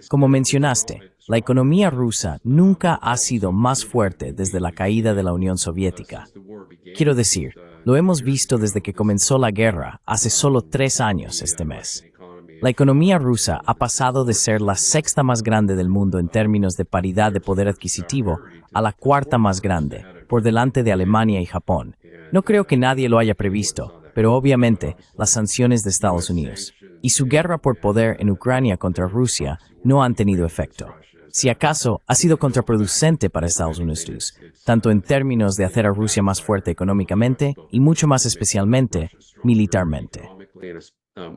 Como mencionaste, la economía rusa nunca ha sido más fuerte desde la caída de la Unión Soviética. Quiero decir, lo hemos visto desde que comenzó la guerra hace solo 3 años este mes. La economía rusa ha pasado de ser la sexta más grande del mundo en términos de paridad de poder adquisitivo a la cuarta más grande, por delante de Alemania y Japón. No creo que nadie lo haya previsto, pero obviamente las sanciones de Estados Unidos y su guerra por poder en Ucrania contra Rusia no han tenido efecto. Si acaso, ha sido contraproducente para Estados Unidos, tanto en términos de hacer a Rusia más fuerte económicamente y mucho más especialmente militarmente.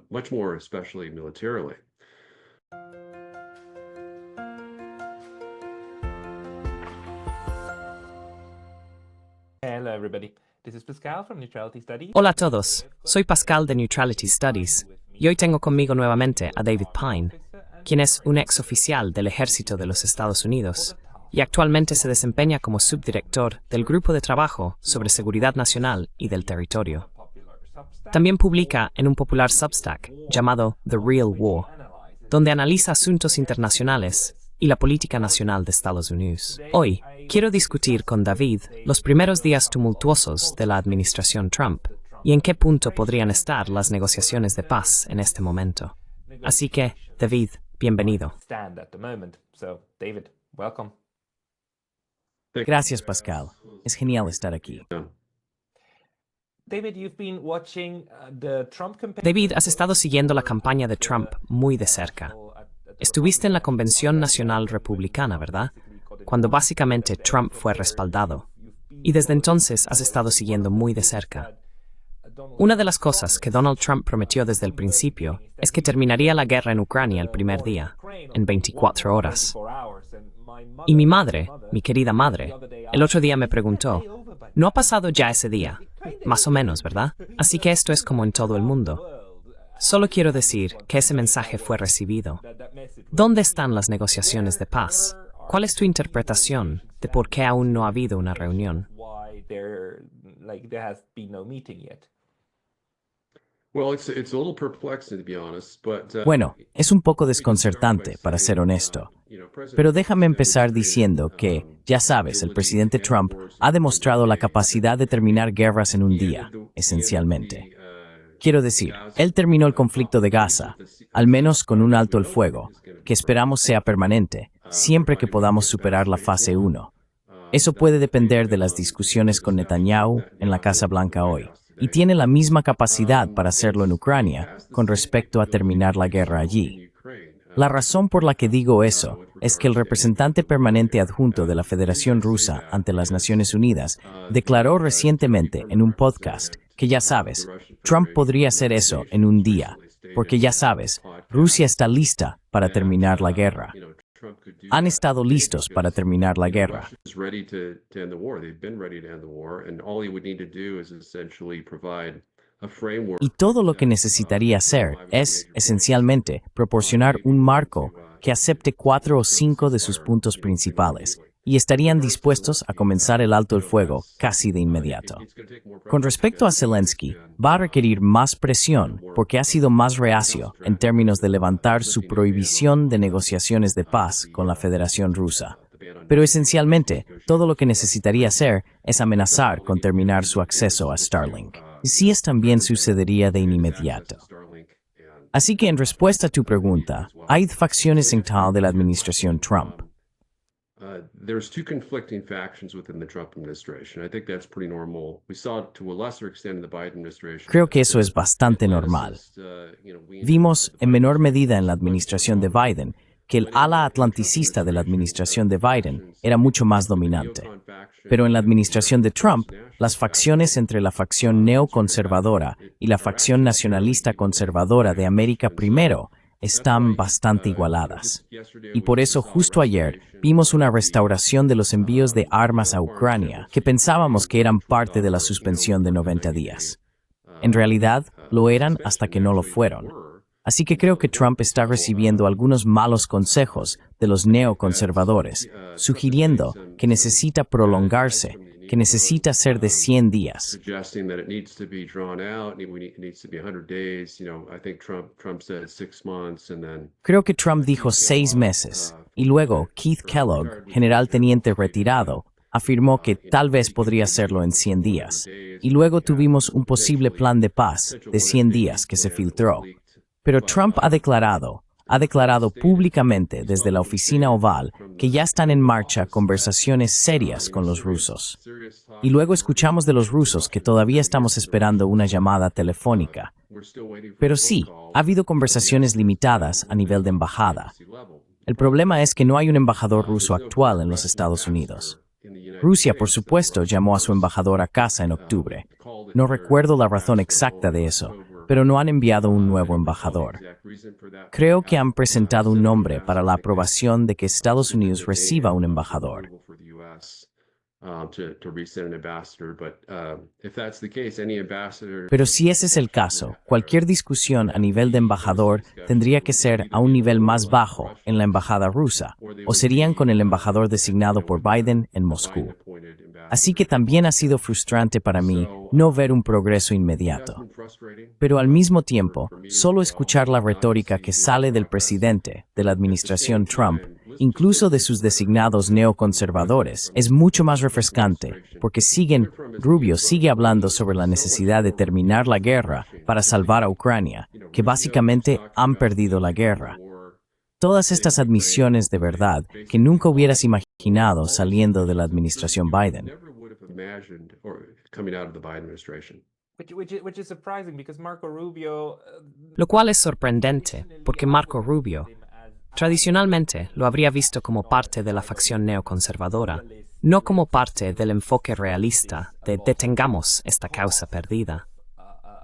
Much more especially militarily. Hello everybody. This is Pascal from Neutrality Studies. Hola a todos, soy Pascal de Neutrality Studies y hoy tengo conmigo nuevamente a David Pine, quien es un ex oficial del Ejército de los Estados Unidos y actualmente se desempeña como subdirector del Grupo de Trabajo sobre Seguridad Nacional y del Territorio. También publica en un popular Substack llamado The Real War, donde analiza asuntos internacionales y la política nacional de Estados Unidos. Hoy, quiero discutir con David los primeros días tumultuosos de la administración Trump y en qué punto podrían estar las negociaciones de paz en este momento. Así que, David, bienvenido. Gracias, Pascal. Es genial estar aquí. David, has estado siguiendo la campaña de Trump muy de cerca. Estuviste en la Convención Nacional Republicana, ¿verdad? Cuando básicamente Trump fue respaldado. Y desde entonces has estado siguiendo muy de cerca. Una de las cosas que Donald Trump prometió desde el principio es que terminaría la guerra en Ucrania el primer día, en 24 horas. Y mi madre, mi querida madre, el otro día me preguntó, ¿no ha pasado ya ese día? Más o menos, ¿verdad? Así que esto es como en todo el mundo. Solo quiero decir que ese mensaje fue recibido. ¿Dónde están las negociaciones de paz? ¿Cuál es tu interpretación de por qué aún no ha habido una reunión? Bueno, es un poco desconcertante, para ser honesto. Pero déjame empezar diciendo que, ya sabes, el presidente Trump ha demostrado la capacidad de terminar guerras en un día, esencialmente. Quiero decir, él terminó el conflicto de Gaza, al menos con un alto el fuego, que esperamos sea permanente, siempre que podamos superar la fase 1. Eso puede depender de las discusiones con Netanyahu en la Casa Blanca hoy, y tiene la misma capacidad para hacerlo en Ucrania con respecto a terminar la guerra allí. La razón por la que digo eso es que el representante permanente adjunto de la Federación Rusa ante las Naciones Unidas declaró recientemente en un podcast que ya sabes, Trump podría hacer eso en un día, porque ya sabes, Rusia está lista para terminar la guerra. Han estado listos para terminar la guerra. Y todo lo que necesitaría hacer es, esencialmente, proporcionar un marco que acepte 4 o 5 de sus puntos principales, y estarían dispuestos a comenzar el alto el fuego casi de inmediato. Con respecto a Zelensky, va a requerir más presión porque ha sido más reacio en términos de levantar su prohibición de negociaciones de paz con la Federación Rusa. Pero esencialmente, todo lo que necesitaría hacer es amenazar con terminar su acceso a Starlink. Sí, es también sucedería de inmediato. Así que en respuesta a tu pregunta, hay facciones en tal de la administración Trump. There's two conflicting factions within the Trump administration. I think that's pretty normal. We saw it to a lesser extent in the Biden administration. Creo que eso es bastante normal. Vimos, en menor medida en la administración de Biden, que el ala atlanticista de la administración de Biden era mucho más dominante. Pero en la administración de Trump, las facciones entre la facción neoconservadora y la facción nacionalista conservadora de América Primero están bastante igualadas. Y por eso justo ayer vimos una restauración de los envíos de armas a Ucrania que pensábamos que eran parte de la suspensión de 90 días. En realidad, lo eran hasta que no lo fueron. Así que creo que Trump está recibiendo algunos malos consejos de los neoconservadores, sugiriendo que necesita prolongarse que necesita ser de 100 días. Suggesting that it needs to be drawn out, it needs to be 100 days. I think Trump said 6 months and then Creo que Trump dijo 6 meses, y luego Keith Kellogg, general teniente retirado, afirmó que tal vez podría hacerlo en 100 días. Y luego tuvimos un posible plan de paz de 100 días que se filtró. Pero Trump ha declarado públicamente desde la oficina oval que ya están en marcha conversaciones serias con los rusos. Y luego escuchamos de los rusos que todavía estamos esperando una llamada telefónica. Pero sí, ha habido conversaciones limitadas a nivel de embajada. El problema es que no hay un embajador ruso actual en los Estados Unidos. Rusia, por supuesto, llamó a su embajador a casa en octubre. No recuerdo la razón exacta de eso, pero no han enviado un nuevo embajador. Creo que han presentado un nombre para la aprobación de que Estados Unidos reciba un embajador. Pero si ese es el caso, cualquier discusión a nivel de embajador tendría que ser a un nivel más bajo en la embajada rusa, o serían con el embajador designado por Biden en Moscú. Así que también ha sido frustrante para mí no ver un progreso inmediato. Pero al mismo tiempo, solo escuchar la retórica que sale del presidente de la administración Trump, incluso de sus designados neoconservadores, es mucho más refrescante, porque Rubio sigue hablando sobre la necesidad de terminar la guerra para salvar a Ucrania, que básicamente han perdido la guerra. Todas estas admisiones de verdad que nunca hubieras imaginado saliendo de la administración Biden. Lo cual es sorprendente, porque Marco Rubio tradicionalmente lo habría visto como parte de la facción neoconservadora, no como parte del enfoque realista de detengamos esta causa perdida.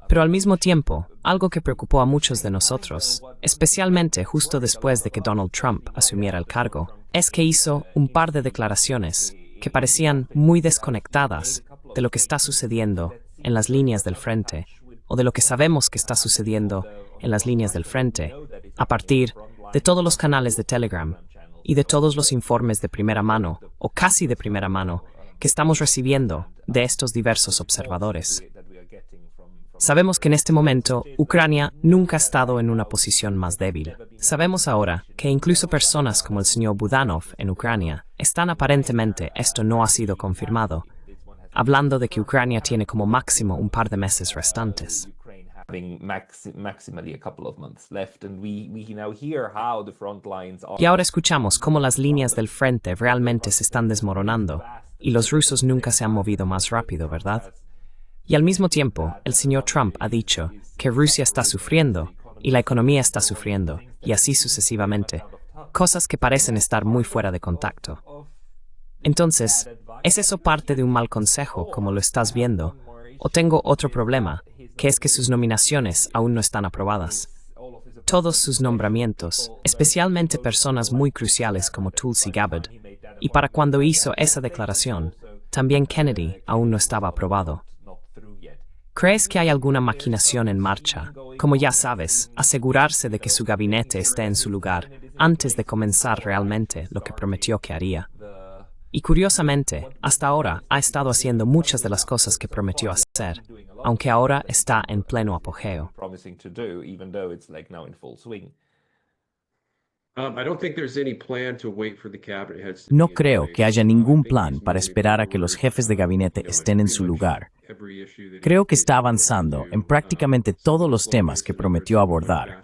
Pero al mismo tiempo, algo que preocupó a muchos de nosotros, especialmente justo después de que Donald Trump asumiera el cargo, es que hizo un par de declaraciones que parecían muy desconectadas de lo que está sucediendo en las líneas del frente, o de lo que sabemos que está sucediendo en las líneas del frente, a partir de todos los canales de Telegram y de todos los informes de primera mano, o casi de primera mano, que estamos recibiendo de estos diversos observadores. Sabemos que en este momento, Ucrania nunca ha estado en una posición más débil. Sabemos ahora que incluso personas como el señor Budanov en Ucrania están aparentemente, esto no ha sido confirmado, hablando de que Ucrania tiene como máximo un par de meses restantes. Y ahora escuchamos cómo las líneas del frente realmente se están desmoronando, y los rusos nunca se han movido más rápido, ¿verdad? Y al mismo tiempo, el señor Trump ha dicho que Rusia está sufriendo, y la economía está sufriendo, y así sucesivamente, cosas que parecen estar muy fuera de contacto. Entonces, ¿es eso parte de un mal consejo, como lo estás viendo? ¿O tengo otro problema, que es que sus nominaciones aún no están aprobadas? Todos sus nombramientos, especialmente personas muy cruciales como Tulsi Gabbard, y para cuando hizo esa declaración, también Kennedy aún no estaba aprobado. ¿Crees que hay alguna maquinación en marcha? Como ya sabes, asegurarse de que su gabinete esté en su lugar antes de comenzar realmente lo que prometió que haría. Y curiosamente, hasta ahora ha estado haciendo muchas de las cosas que prometió hacer, aunque ahora está en pleno apogeo. No creo que haya ningún plan para esperar a que los jefes de gabinete estén en su lugar. Creo que está avanzando en prácticamente todos los temas que prometió abordar.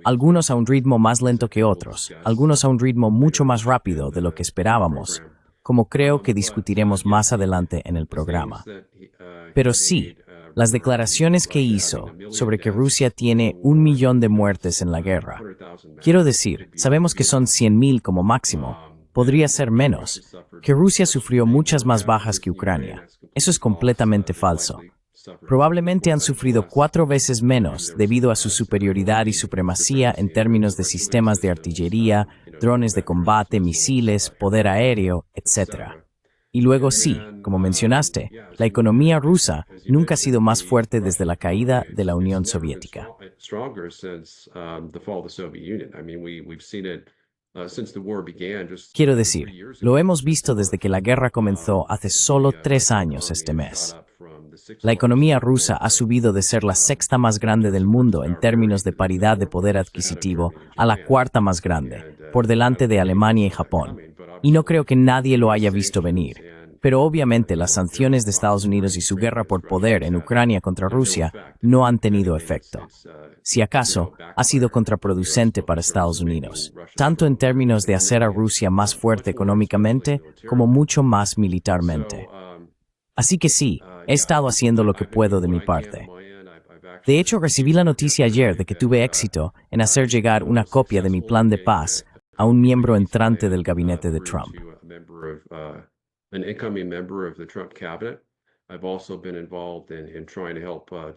Algunos a un ritmo más lento que otros, algunos a un ritmo mucho más rápido de lo que esperábamos, como creo que discutiremos más adelante en el programa. Pero sí, las declaraciones que hizo sobre que Rusia tiene 1 millón de muertes en la guerra. Quiero decir, sabemos que son 100,000 como máximo. Podría ser menos. Que Rusia sufrió muchas más bajas que Ucrania. Eso es completamente falso. Probablemente han sufrido 4 veces menos debido a su superioridad y supremacía en términos de sistemas de artillería, drones de combate, misiles, poder aéreo, etc. Y luego sí, como mencionaste, la economía rusa nunca ha sido más fuerte desde la caída de la Unión Soviética. Quiero decir, lo hemos visto desde que la guerra comenzó hace solo 3 años este mes. La economía rusa ha subido de ser la sexta más grande del mundo en términos de paridad de poder adquisitivo a la cuarta más grande, por delante de Alemania y Japón. Y no creo que nadie lo haya visto venir. Pero obviamente las sanciones de Estados Unidos y su guerra por poder en Ucrania contra Rusia no han tenido efecto. Si acaso, ha sido contraproducente para Estados Unidos, tanto en términos de hacer a Rusia más fuerte económicamente como mucho más militarmente. Así que sí, he estado haciendo lo que puedo de mi parte. De hecho, recibí la noticia ayer de que tuve éxito en hacer llegar una copia de mi plan de paz a un miembro entrante del gabinete de Trump.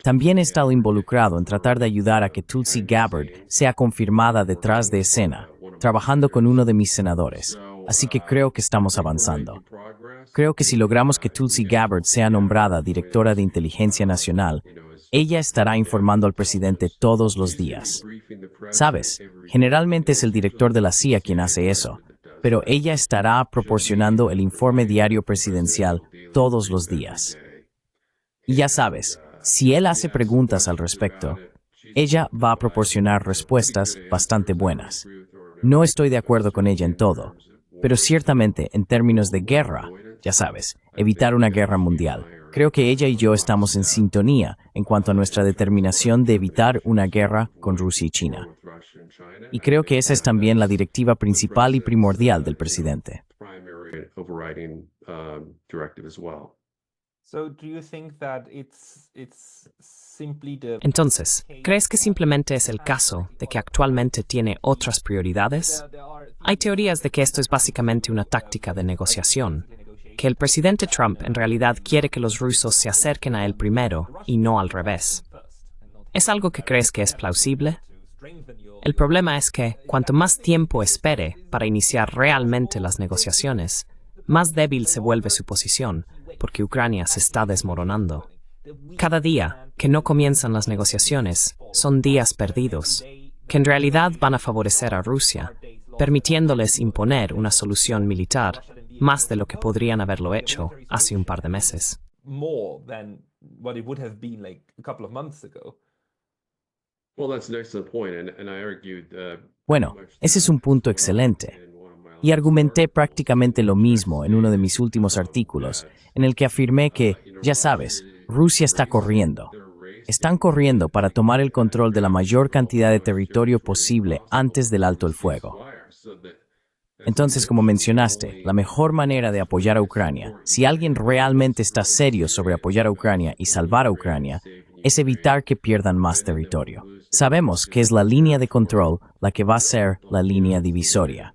También he estado involucrado en tratar de ayudar a que Tulsi Gabbard sea confirmada detrás de escena, trabajando con uno de mis senadores. Así que creo que estamos avanzando. Creo que si logramos que Tulsi Gabbard sea nombrada directora de Inteligencia Nacional, ella estará informando al presidente todos los días. ¿Sabes? Generalmente es el director de la CIA quien hace eso, pero ella estará proporcionando el informe diario presidencial todos los días. Y ya sabes, si él hace preguntas al respecto, ella va a proporcionar respuestas bastante buenas. No estoy de acuerdo con ella en todo, pero ciertamente en términos de guerra, ya sabes, evitar una guerra mundial. Creo que ella y yo estamos en sintonía en cuanto a nuestra determinación de evitar una guerra con Rusia y China. Y creo que esa es también la directiva principal y primordial del presidente. Entonces, ¿crees que simplemente es el caso de que actualmente tiene otras prioridades? Hay teorías de que esto es básicamente una táctica de negociación, que el presidente Trump en realidad quiere que los rusos se acerquen a él primero y no al revés. ¿Es algo que crees que es plausible? El problema es que, cuanto más tiempo espere para iniciar realmente las negociaciones, más débil se vuelve su posición, porque Ucrania se está desmoronando. Cada día que no comienzan las negociaciones son días perdidos, que en realidad van a favorecer a Rusia, permitiéndoles imponer una solución militar, más de lo que podrían haberlo hecho hace un par de meses. Bueno, ese es un punto excelente. Y argumenté prácticamente lo mismo en uno de mis últimos artículos, en el que afirmé que, ya sabes, Rusia está corriendo. Están corriendo para tomar el control de la mayor cantidad de territorio posible antes del alto el fuego. Entonces, como mencionaste, la mejor manera de apoyar a Ucrania, si alguien realmente está serio sobre apoyar a Ucrania y salvar a Ucrania, es evitar que pierdan más territorio. Sabemos que es la línea de control la que va a ser la línea divisoria.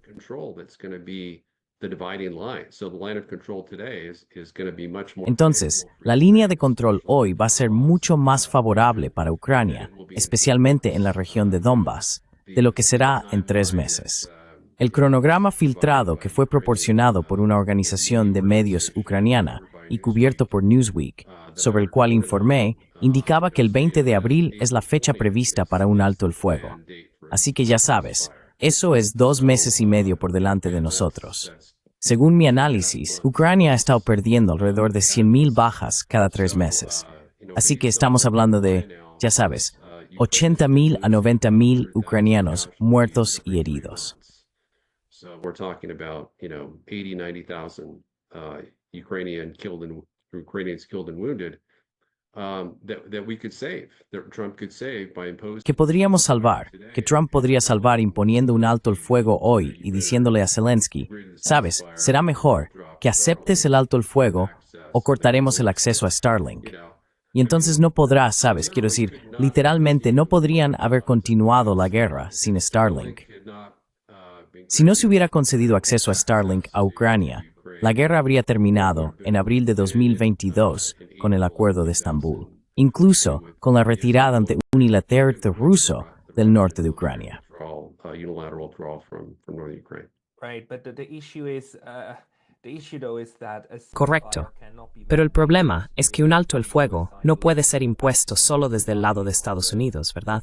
Entonces, la línea de control hoy va a ser mucho más favorable para Ucrania, especialmente en la región de Donbass, de lo que será en 3 meses. El cronograma filtrado que fue proporcionado por una organización de medios ucraniana y cubierto por Newsweek, sobre el cual informé, indicaba que el 20 de abril es la fecha prevista para un alto el fuego. Así que ya sabes, eso es 2 meses y medio por delante de nosotros. Según mi análisis, Ucrania ha estado perdiendo alrededor de 100,000 bajas cada 3 meses. Así que estamos hablando de, ya sabes, 80,000 a 90,000 ucranianos muertos y heridos. So we're talking about, 80, 90,000 Ukrainians killed and wounded that we could save, that Trump could save by imposing. Que podríamos salvar, que Trump podría salvar imponiendo un alto el fuego hoy y diciéndole a Zelensky, sabes, será mejor que aceptes el alto el fuego o cortaremos el acceso a Starlink. Y entonces no podrá, sabes, quiero decir, literalmente no podrían haber continuado la guerra sin Starlink. Si no se hubiera concedido acceso a Starlink a Ucrania, la guerra habría terminado en abril de 2022 con el Acuerdo de Estambul, incluso con la retirada unilateral ruso del norte de Ucrania. Correcto. Pero el problema es que un alto el fuego no puede ser impuesto solo desde el lado de Estados Unidos, ¿verdad?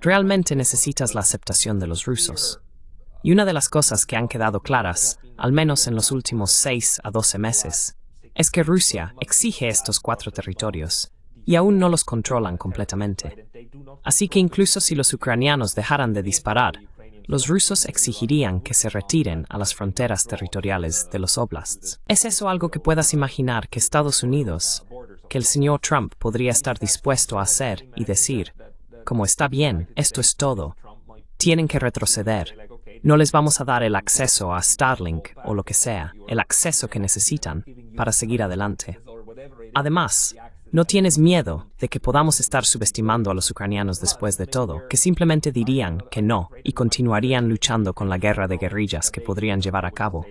Realmente necesitas la aceptación de los rusos. Y una de las cosas que han quedado claras, al menos en los últimos 6 a 12 meses, es que Rusia exige estos 4 territorios y aún no los controlan completamente. Así que incluso si los ucranianos dejaran de disparar, los rusos exigirían que se retiren a las fronteras territoriales de los oblasts. ¿Es eso algo que puedas imaginar que Estados Unidos, que el señor Trump podría estar dispuesto a hacer y decir, como está bien, esto es todo, tienen que retroceder, no les vamos a dar el acceso a Starlink o lo que sea, el acceso que necesitan para seguir adelante? Además, ¿no tienes miedo de que podamos estar subestimando a los ucranianos después de todo, que simplemente dirían que no y continuarían luchando con la guerra de guerrillas que podrían llevar a cabo?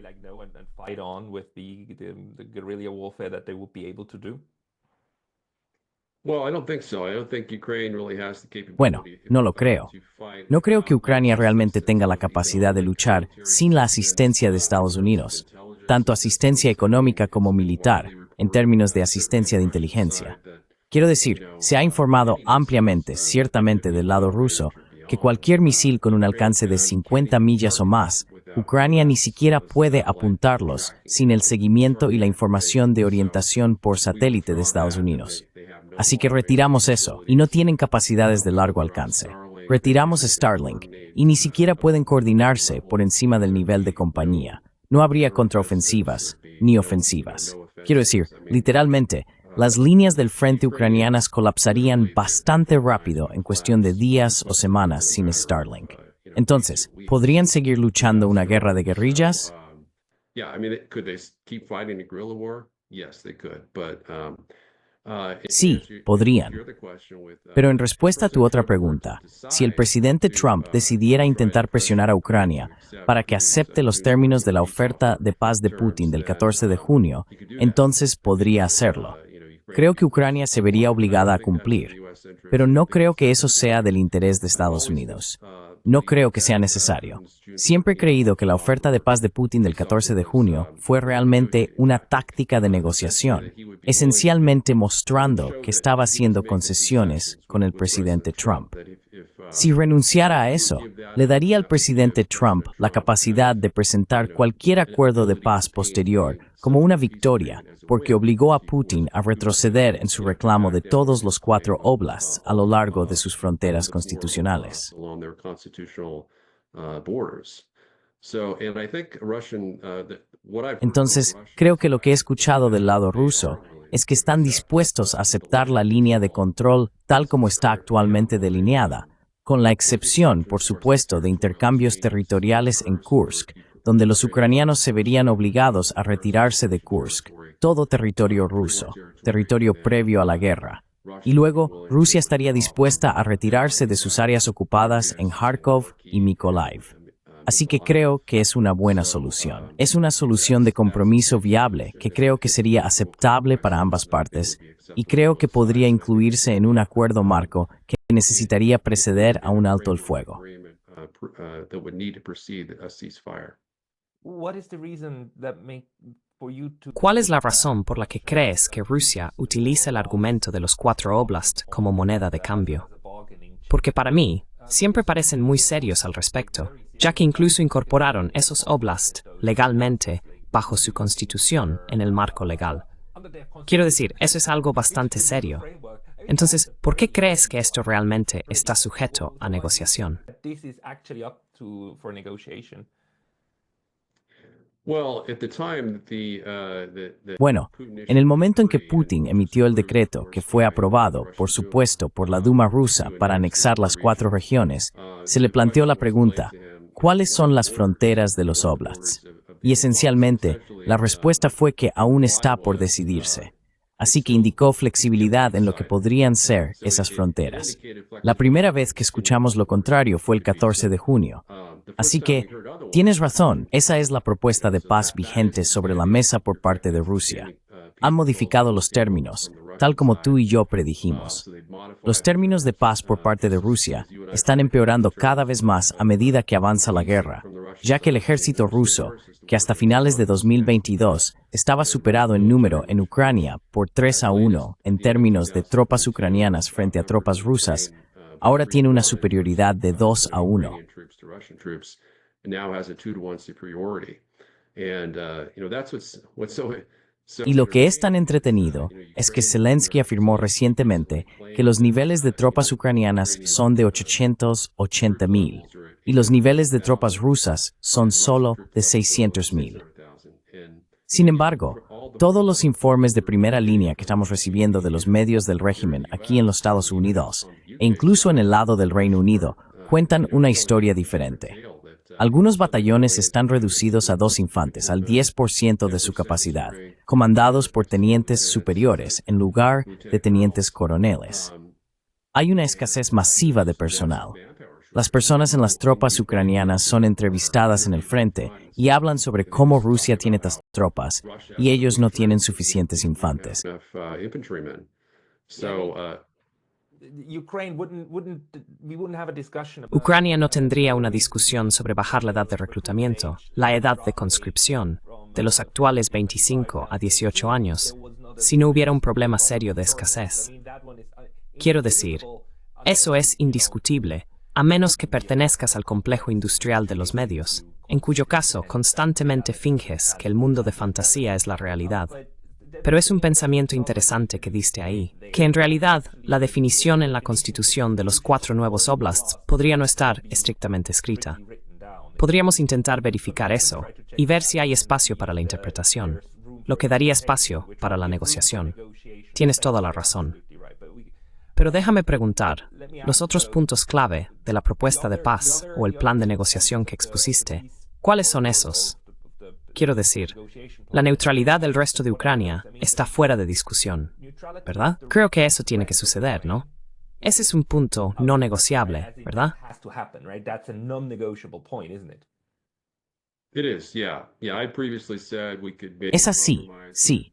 Bueno, no lo creo. No creo que Ucrania realmente tenga la capacidad de luchar sin la asistencia de Estados Unidos, tanto asistencia económica como militar, en términos de asistencia de inteligencia. Quiero decir, se ha informado ampliamente, ciertamente del lado ruso, que cualquier misil con un alcance de 50 millas o más, Ucrania ni siquiera puede apuntarlos sin el seguimiento y la información de orientación por satélite de Estados Unidos. Así que retiramos eso, y no tienen capacidades de largo alcance. Retiramos Starlink, y ni siquiera pueden coordinarse por encima del nivel de compañía. No habría contraofensivas, ni ofensivas. Quiero decir, literalmente, las líneas del frente ucranianas colapsarían bastante rápido en cuestión de días o semanas sin Starlink. Entonces, ¿podrían seguir luchando una guerra de guerrillas? Sí, podrían. Pero en respuesta a tu otra pregunta, si el presidente Trump decidiera intentar presionar a Ucrania para que acepte los términos de la oferta de paz de Putin del 14 de junio, entonces podría hacerlo. Creo que Ucrania se vería obligada a cumplir, pero no creo que eso sea del interés de Estados Unidos. No creo que sea necesario. Siempre he creído que la oferta de paz de Putin del 14 de junio fue realmente una táctica de negociación, esencialmente mostrando que estaba haciendo concesiones con el presidente Trump. Si renunciara a eso, le daría al presidente Trump la capacidad de presentar cualquier acuerdo de paz posterior como una victoria, porque obligó a Putin a retroceder en su reclamo de todos los 4 oblasts a lo largo de sus fronteras constitucionales. Entonces, creo que lo que he escuchado del lado ruso es que están dispuestos a aceptar la línea de control tal como está actualmente delineada, con la excepción, por supuesto, de intercambios territoriales en Kursk, donde los ucranianos se verían obligados a retirarse de Kursk, todo territorio ruso, territorio previo a la guerra. Y luego, Rusia estaría dispuesta a retirarse de sus áreas ocupadas en Kharkov y Mykolaiv. Así que creo que es una buena solución. Es una solución de compromiso viable que creo que sería aceptable para ambas partes y creo que podría incluirse en un acuerdo marco que necesitaría preceder a un alto el fuego. ¿Cuál es la razón por la que crees que Rusia utiliza el argumento de los 4 oblasts como moneda de cambio? Porque para mí, siempre parecen muy serios al respecto, ya que incluso incorporaron esos oblasts legalmente bajo su constitución en el marco legal. Quiero decir, eso es algo bastante serio. Entonces, ¿por qué crees que esto realmente está sujeto a negociación? Bueno, en el momento en que Putin emitió el decreto que fue aprobado, por supuesto, por la Duma rusa para anexar las 4 regiones, se le planteó la pregunta, ¿cuáles son las fronteras de los oblasts? Y esencialmente, la respuesta fue que aún está por decidirse. Así que indicó flexibilidad en lo que podrían ser esas fronteras. La primera vez que escuchamos lo contrario fue el 14 de junio. Así que, tienes razón, esa es la propuesta de paz vigente sobre la mesa por parte de Rusia. Han modificado los términos, tal como tú y yo predijimos. Los términos de paz por parte de Rusia están empeorando cada vez más a medida que avanza la guerra, ya que el ejército ruso, que hasta finales de 2022 estaba superado en número en Ucrania por 3-1 en términos de tropas ucranianas frente a tropas rusas, ahora tiene una superioridad de 2-1. now has a 2-to-1 superiority. And that's what's so Y lo que es tan entretenido es que Zelensky afirmó recientemente que los niveles de tropas ucranianas son de 880,000 y los niveles de tropas rusas son solo de 600,000. Sin embargo, todos los informes de primera línea que estamos recibiendo de los medios del régimen aquí en los Estados Unidos, e incluso en el lado del Reino Unido, cuentan una historia diferente. Algunos batallones están reducidos a 2 infantes, al 10% de su capacidad, comandados por tenientes superiores en lugar de tenientes coroneles. Hay una escasez masiva de personal. Las personas en las tropas ucranianas son entrevistadas en el frente y hablan sobre cómo Rusia tiene estas tropas y ellos no tienen suficientes infantes. Ucrania no tendría una discusión sobre bajar la edad de reclutamiento, la edad de conscripción, de los actuales 25 a 18 años, si no hubiera un problema serio de escasez. Quiero decir, eso es indiscutible, a menos que pertenezcas al complejo industrial de los medios, en cuyo caso constantemente finges que el mundo de fantasía es la realidad. Pero es un pensamiento interesante que diste ahí, que en realidad la definición en la Constitución de los 4 nuevos oblasts podría no estar estrictamente escrita. Podríamos intentar verificar eso y ver si hay espacio para la interpretación, lo que daría espacio para la negociación. Tienes toda la razón. Pero déjame preguntar, los otros puntos clave de la propuesta de paz o el plan de negociación que expusiste, ¿cuáles son esos? Quiero decir, la neutralidad del resto de Ucrania está fuera de discusión, ¿verdad? Creo que eso tiene que suceder, ¿no? Ese es un punto no negociable, ¿verdad? Es así, sí.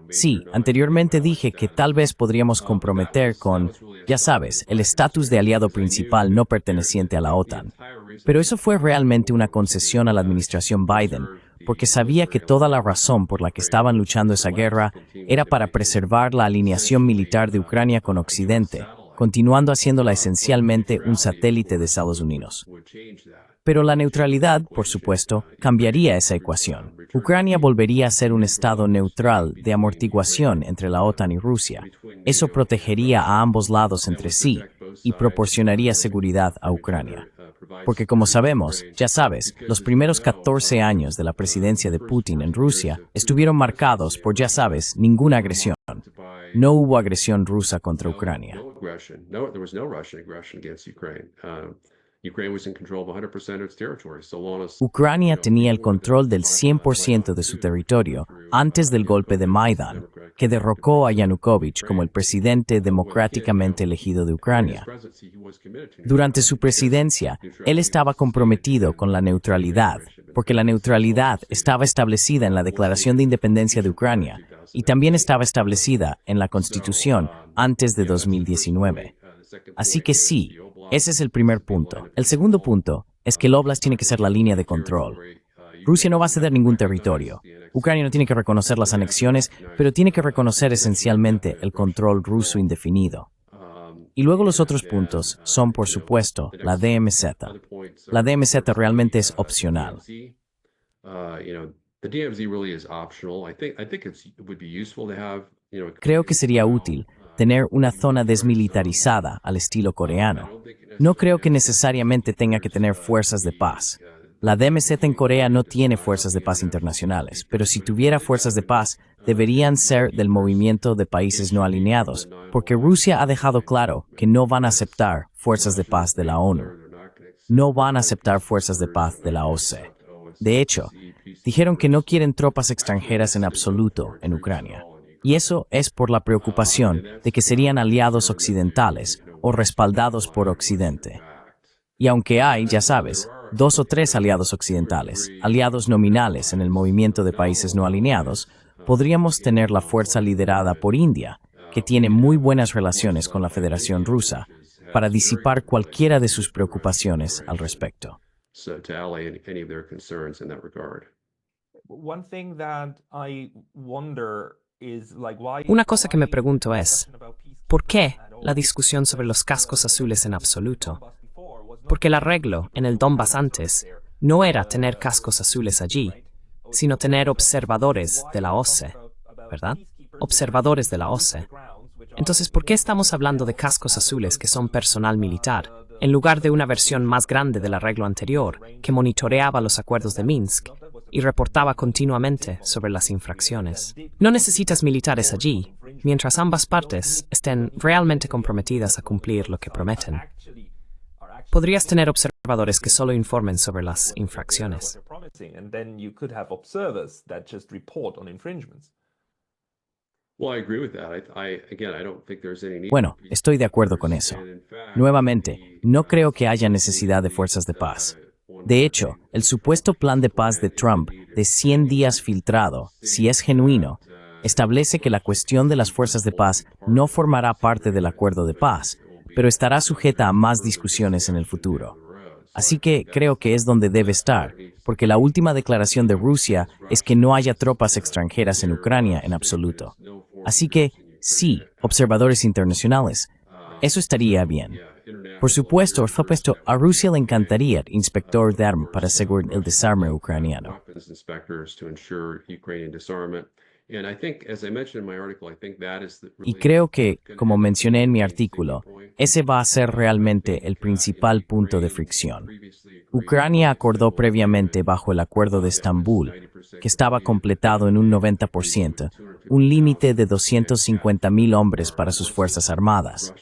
Sí, anteriormente dije que tal vez podríamos comprometer con, ya sabes, el estatus de aliado principal no perteneciente a la OTAN. Pero eso fue realmente una concesión a la administración Biden, porque sabía que toda la razón por la que estaban luchando esa guerra era para preservar la alineación militar de Ucrania con Occidente, continuando haciéndola esencialmente un satélite de Estados Unidos. Pero la neutralidad, por supuesto, cambiaría esa ecuación. Ucrania volvería a ser un estado neutral de amortiguación entre la OTAN y Rusia. Eso protegería a ambos lados entre sí y proporcionaría seguridad a Ucrania. Porque como sabemos, ya sabes, los primeros 14 años de la presidencia de Putin en Rusia estuvieron marcados por, ya sabes, ninguna agresión. No hubo agresión rusa contra Ucrania. Ucrania tenía el control del 100% de su territorio antes del golpe de Maidán, que derrocó a Yanukovych como el presidente democráticamente elegido de Ucrania. Durante su presidencia, él estaba comprometido con la neutralidad, porque la neutralidad estaba establecida en la Declaración de Independencia de Ucrania y también estaba establecida en la Constitución antes de 2019. Así que sí, ese es el primer punto. El segundo punto es que el Oblast tiene que ser la línea de control. Rusia no va a ceder ningún territorio. Ucrania no tiene que reconocer las anexiones, pero tiene que reconocer esencialmente el control ruso indefinido. Y luego los otros puntos son, por supuesto, la DMZ. La DMZ realmente es opcional. Creo que sería útil tener una zona desmilitarizada al estilo coreano. No creo que necesariamente tenga que tener fuerzas de paz. La DMZ en Corea no tiene fuerzas de paz internacionales, pero si tuviera fuerzas de paz, deberían ser del movimiento de países no alineados, porque Rusia ha dejado claro que no van a aceptar fuerzas de paz de la ONU. No van a aceptar fuerzas de paz de la OSCE. De hecho, dijeron que no quieren tropas extranjeras en absoluto en Ucrania. Y eso es por la preocupación de que serían aliados occidentales o respaldados por Occidente. Y aunque hay, ya sabes, 2 o 3 aliados occidentales, aliados nominales en el movimiento de países no alineados, podríamos tener la fuerza liderada por India, que tiene muy buenas relaciones con la Federación Rusa, para disipar cualquiera de sus preocupaciones al respecto. Una cosa que me pregunto es, ¿por qué la discusión sobre los cascos azules en absoluto? Porque el arreglo en el Donbass antes no era tener cascos azules allí, sino tener observadores de la OSCE, ¿verdad? Observadores de la OSCE. Entonces, ¿por qué estamos hablando de cascos azules que son personal militar, en lugar de una versión más grande del arreglo anterior, que monitoreaba los acuerdos de Minsk y reportaba continuamente sobre las infracciones? No necesitas militares allí, mientras ambas partes estén realmente comprometidas a cumplir lo que prometen. Podrías tener observadores que solo informen sobre las infracciones. Bueno, estoy de acuerdo con eso. Nuevamente, no creo que haya necesidad de fuerzas de paz. De hecho, el supuesto plan de paz de Trump de 100 días filtrado, si es genuino, establece que la cuestión de las fuerzas de paz no formará parte del acuerdo de paz, pero estará sujeta a más discusiones en el futuro. Así que creo que es donde debe estar, porque la última declaración de Rusia es que no haya tropas extranjeras en Ucrania en absoluto. Así que, sí, observadores internacionales, eso estaría bien. Por supuesto, a Rusia le encantaría inspector de armas para asegurar el desarme ucraniano. Y creo que, como mencioné en mi artículo, ese va a ser realmente el principal punto de fricción. Ucrania acordó previamente bajo el Acuerdo de Estambul, que estaba completado en un 90%, un límite de 250,000 hombres para sus fuerzas armadas.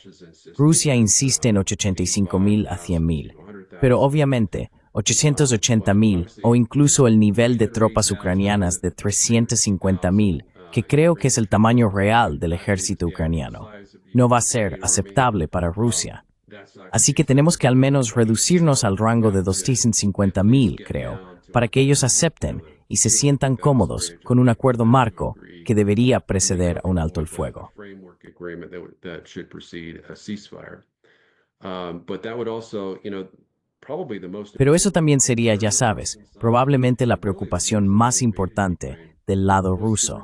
Rusia insiste en 85,000 a 100,000, pero obviamente 880,000 o incluso el nivel de tropas ucranianas de 350,000, que creo que es el tamaño real del ejército ucraniano, no va a ser aceptable para Rusia. Así que tenemos que al menos reducirnos al rango de 250,000, creo, para que ellos acepten y se sientan cómodos con un acuerdo marco que debería preceder a un alto el fuego. Pero eso también sería, ya sabes, probablemente la preocupación más importante del lado ruso,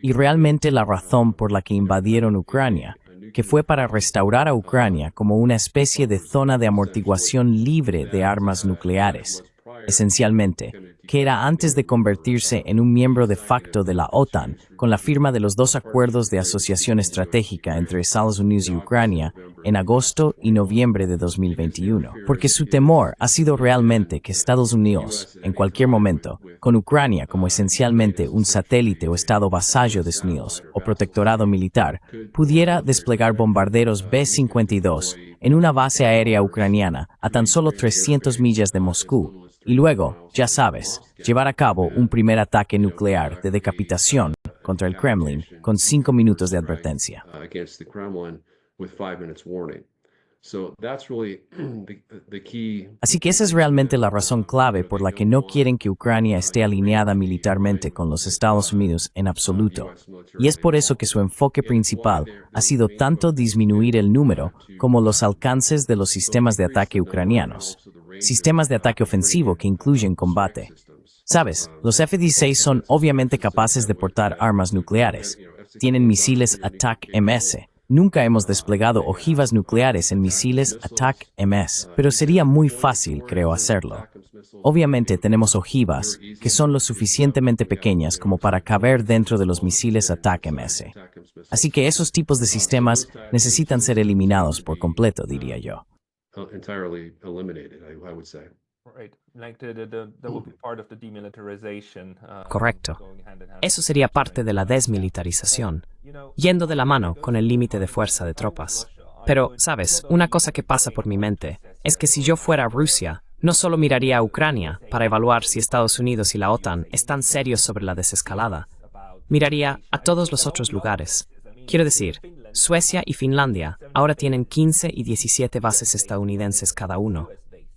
y realmente la razón por la que invadieron Ucrania, que fue para restaurar a Ucrania como una especie de zona de amortiguación libre de armas nucleares, esencialmente, que era antes de convertirse en un miembro de facto de la OTAN con la firma de los 2 acuerdos de asociación estratégica entre Estados Unidos y Ucrania en agosto y noviembre de 2021, porque su temor ha sido realmente que Estados Unidos, en cualquier momento, con Ucrania como esencialmente un satélite o estado vasallo de Estados Unidos o protectorado militar, pudiera desplegar bombarderos B-52 en una base aérea ucraniana a tan solo 300 millas de Moscú, y luego, ya sabes, llevar a cabo un primer ataque nuclear de decapitación contra el Kremlin con 5 minutos de advertencia. Así que esa es realmente la razón clave por la que no quieren que Ucrania esté alineada militarmente con los Estados Unidos en absoluto. Y es por eso que su enfoque principal ha sido tanto disminuir el número como los alcances de los sistemas de ataque ucranianos. Sistemas de ataque ofensivo que incluyen combate. Sabes, los F-16 son obviamente capaces de portar armas nucleares. Tienen misiles ATAC-MS. Nunca hemos desplegado ojivas nucleares en misiles ATAC-MS, pero sería muy fácil, creo, hacerlo. Obviamente tenemos ojivas que son lo suficientemente pequeñas como para caber dentro de los misiles ATAC-MS. Así que esos tipos de sistemas necesitan ser eliminados por completo, diría yo. Correcto. Eso sería parte de la desmilitarización, yendo de la mano con el límite de fuerza de tropas. Pero, ¿sabes? Una cosa que pasa por mi mente es que si yo fuera Rusia, no solo miraría a Ucrania para evaluar si Estados Unidos y la OTAN están serios sobre la desescalada, miraría a todos los otros lugares. Quiero decir, Suecia y Finlandia ahora tienen 15 y 17 bases estadounidenses cada uno.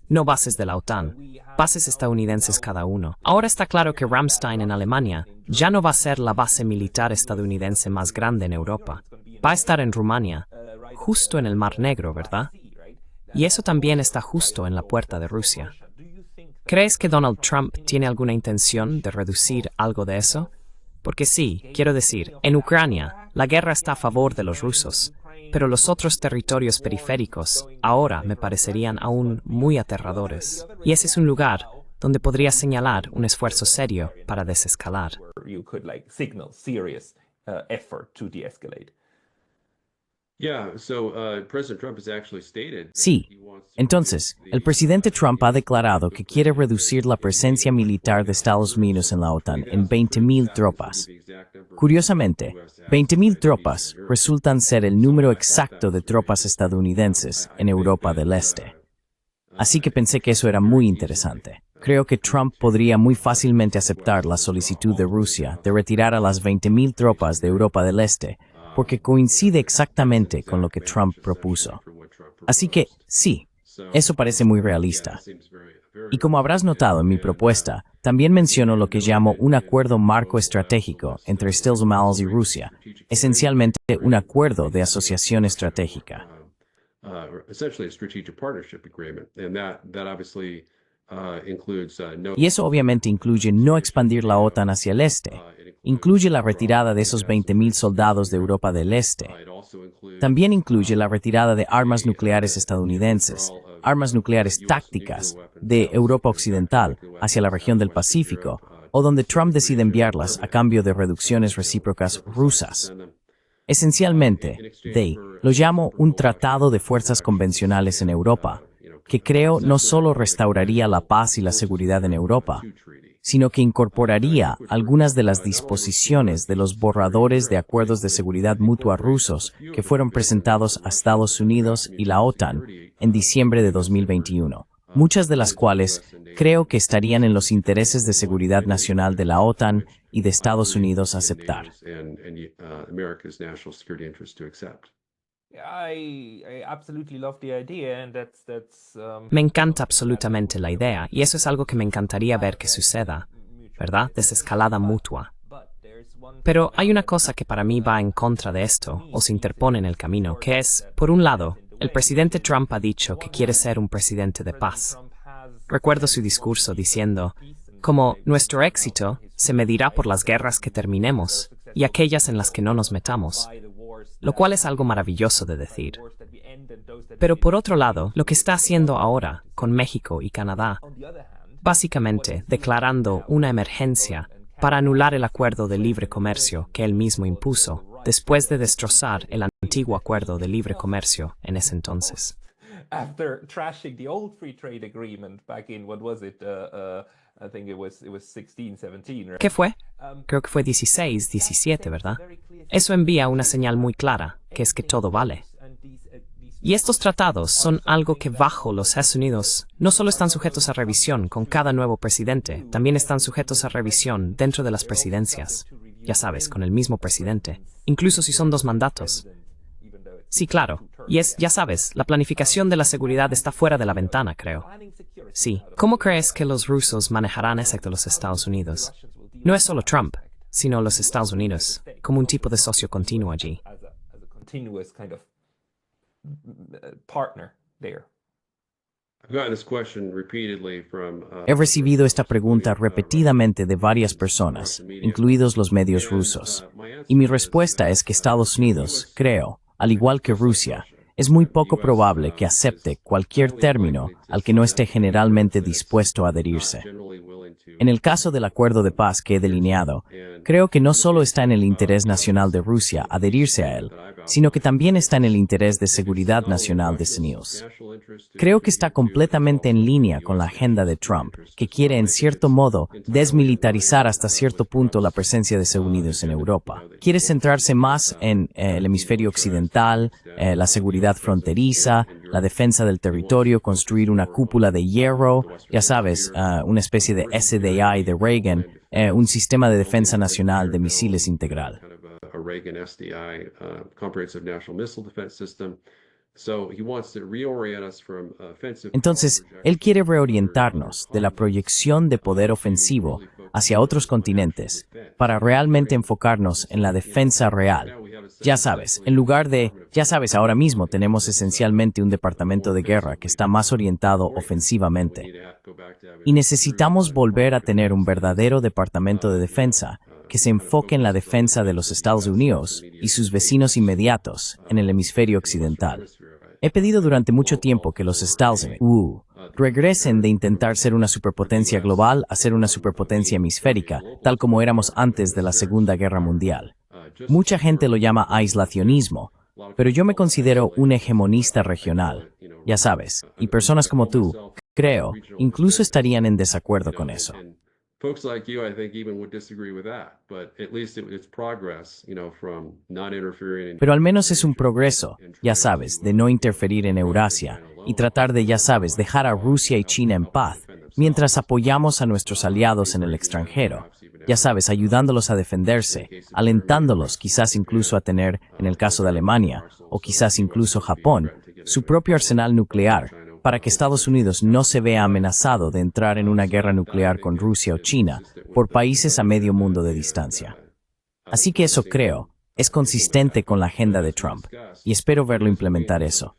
No bases de la OTAN, bases estadounidenses cada uno. Ahora está claro que Ramstein en Alemania ya no va a ser la base militar estadounidense más grande en Europa. Va a estar en Rumania, justo en el Mar Negro, ¿verdad? Y eso también está justo en la puerta de Rusia. ¿Crees que Donald Trump tiene alguna intención de reducir algo de eso? Porque sí, quiero decir, en Ucrania, la guerra está a favor de los rusos, pero los otros territorios periféricos ahora me parecerían aún muy aterradores. Y ese es un lugar donde podría señalar un esfuerzo serio para desescalar. You could like signal serious effort to de-escalate. President Trump has actually stated Sí. Entonces, el presidente Trump ha declarado que quiere reducir la presencia militar de Estados Unidos en la OTAN en 20,000 tropas. Curiosamente, 20,000 tropas resultan ser el número exacto de tropas estadounidenses en Europa del Este. Así que pensé que eso era muy interesante. Creo que Trump podría muy fácilmente aceptar la solicitud de Rusia de retirar a las 20,000 tropas de Europa del Este, porque coincide exactamente con lo que Trump propuso. Así que, sí, eso parece muy realista. Y como habrás notado en mi propuesta, también menciono lo que llamo un acuerdo marco estratégico entre Estados Unidos y Rusia, esencialmente un acuerdo de asociación estratégica. Y eso obviamente incluye no expandir la OTAN hacia el este. Incluye la retirada de esos 20,000 soldados de Europa del Este. También incluye la retirada de armas nucleares estadounidenses, armas nucleares tácticas de Europa Occidental hacia la región del Pacífico, o donde Trump decide enviarlas a cambio de reducciones recíprocas rusas. Esencialmente, lo llamo un tratado de fuerzas convencionales en Europa, que creo no solo restauraría la paz y la seguridad en Europa, sino que incorporaría algunas de las disposiciones de los borradores de acuerdos de seguridad mutua rusos que fueron presentados a Estados Unidos y la OTAN en diciembre de 2021, muchas de las cuales creo que estarían en los intereses de seguridad nacional de la OTAN y de Estados Unidos aceptar. Me encanta absolutamente la idea, y eso es algo que me encantaría ver que suceda, ¿verdad? Desescalada mutua. Pero hay una cosa que para mí va en contra de esto, o se interpone en el camino, que es, por un lado, el presidente Trump ha dicho que quiere ser un presidente de paz. Recuerdo su discurso diciendo, como nuestro éxito se medirá por las guerras que terminemos y aquellas en las que no nos metamos, lo cual es algo maravilloso de decir. Pero por otro lado, lo que está haciendo ahora con México y Canadá, básicamente declarando una emergencia para anular el acuerdo de libre comercio que él mismo impuso, después de destrozar el antiguo acuerdo de libre comercio en ese entonces. After trashing the old free trade agreement back in, what was it? I think it was 16, 17. Right? ¿Qué fue? Creo que fue 16, 17, ¿verdad? Eso envía una señal muy clara, que es que todo vale. Y estos tratados son algo que bajo los Estados Unidos no solo están sujetos a revisión con cada nuevo presidente, también están sujetos a revisión dentro de las presidencias. Ya sabes, con el mismo presidente, incluso si son 2 mandatos. Sí, claro. Y ya sabes, la planificación de la seguridad está fuera de la ventana, creo. Sí. ¿Cómo crees que los rusos manejarán excepto los Estados Unidos? No es solo Trump, sino los Estados Unidos, como un tipo de socio continuo allí. He recibido esta pregunta repetidamente de varias personas, incluidos los medios rusos. Y mi respuesta es que Estados Unidos, creo, al igual que Rusia, es muy poco probable que acepte cualquier término al que no esté generalmente dispuesto a adherirse. En el caso del acuerdo de paz que he delineado, creo que no solo está en el interés nacional de Rusia adherirse a él, sino que también está en el interés de seguridad nacional de Estados Unidos. Creo que está completamente en línea con la agenda de Trump, que quiere en cierto modo desmilitarizar hasta cierto punto la presencia de Estados Unidos en Europa. Quiere centrarse más en el hemisferio occidental, la seguridad fronteriza, la defensa del territorio, construir una cúpula de hierro, ya sabes, una especie de SDI de Reagan, un sistema de defensa nacional de misiles integral. Entonces, él quiere reorientarnos de la proyección de poder ofensivo hacia otros continentes para realmente enfocarnos en la defensa real. Ya sabes, en lugar de, ahora mismo tenemos esencialmente un departamento de guerra que está más orientado ofensivamente. Y necesitamos volver a tener un verdadero departamento de defensa que se enfoque en la defensa de los Estados Unidos y sus vecinos inmediatos en el hemisferio occidental. He pedido durante mucho tiempo que los Estados Unidos regresen de intentar ser una superpotencia global a ser una superpotencia hemisférica, tal como éramos antes de la Segunda Guerra Mundial. Mucha gente lo llama aislacionismo, pero yo me considero un hegemonista regional, ya sabes, y personas como tú, creo, incluso estarían en desacuerdo con eso. Folks like you, I think, even would disagree with that, but at least it's progress, from not interfering in. Pero al menos es un progreso, ya sabes, de no interferir en Eurasia y tratar de, ya sabes, dejar a Rusia y China en paz, mientras apoyamos a nuestros aliados en el extranjero, ya sabes, ayudándolos a defenderse, alentándolos quizás incluso a tener, en el caso de Alemania, o quizás incluso Japón, su propio arsenal nuclear, para que Estados Unidos no se vea amenazado de entrar en una guerra nuclear con Rusia o China por países a medio mundo de distancia. Así que eso creo, es consistente con la agenda de Trump, y espero verlo implementar eso.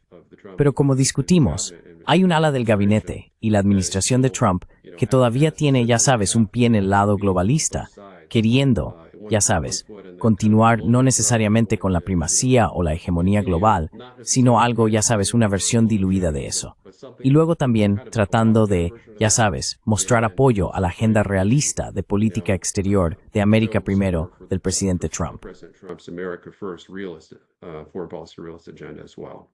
Pero como discutimos, hay un ala del gabinete y la administración de Trump que todavía tiene, ya sabes, un pie en el lado globalista, queriendo, ya sabes, continuar no necesariamente con la primacía o la hegemonía global, sino algo, ya sabes, una versión diluida de eso. Y luego también tratando de, ya sabes, mostrar apoyo a la agenda realista de política exterior de América primero del presidente Trump. Trump's America First realist, foreign policy realist agenda as well.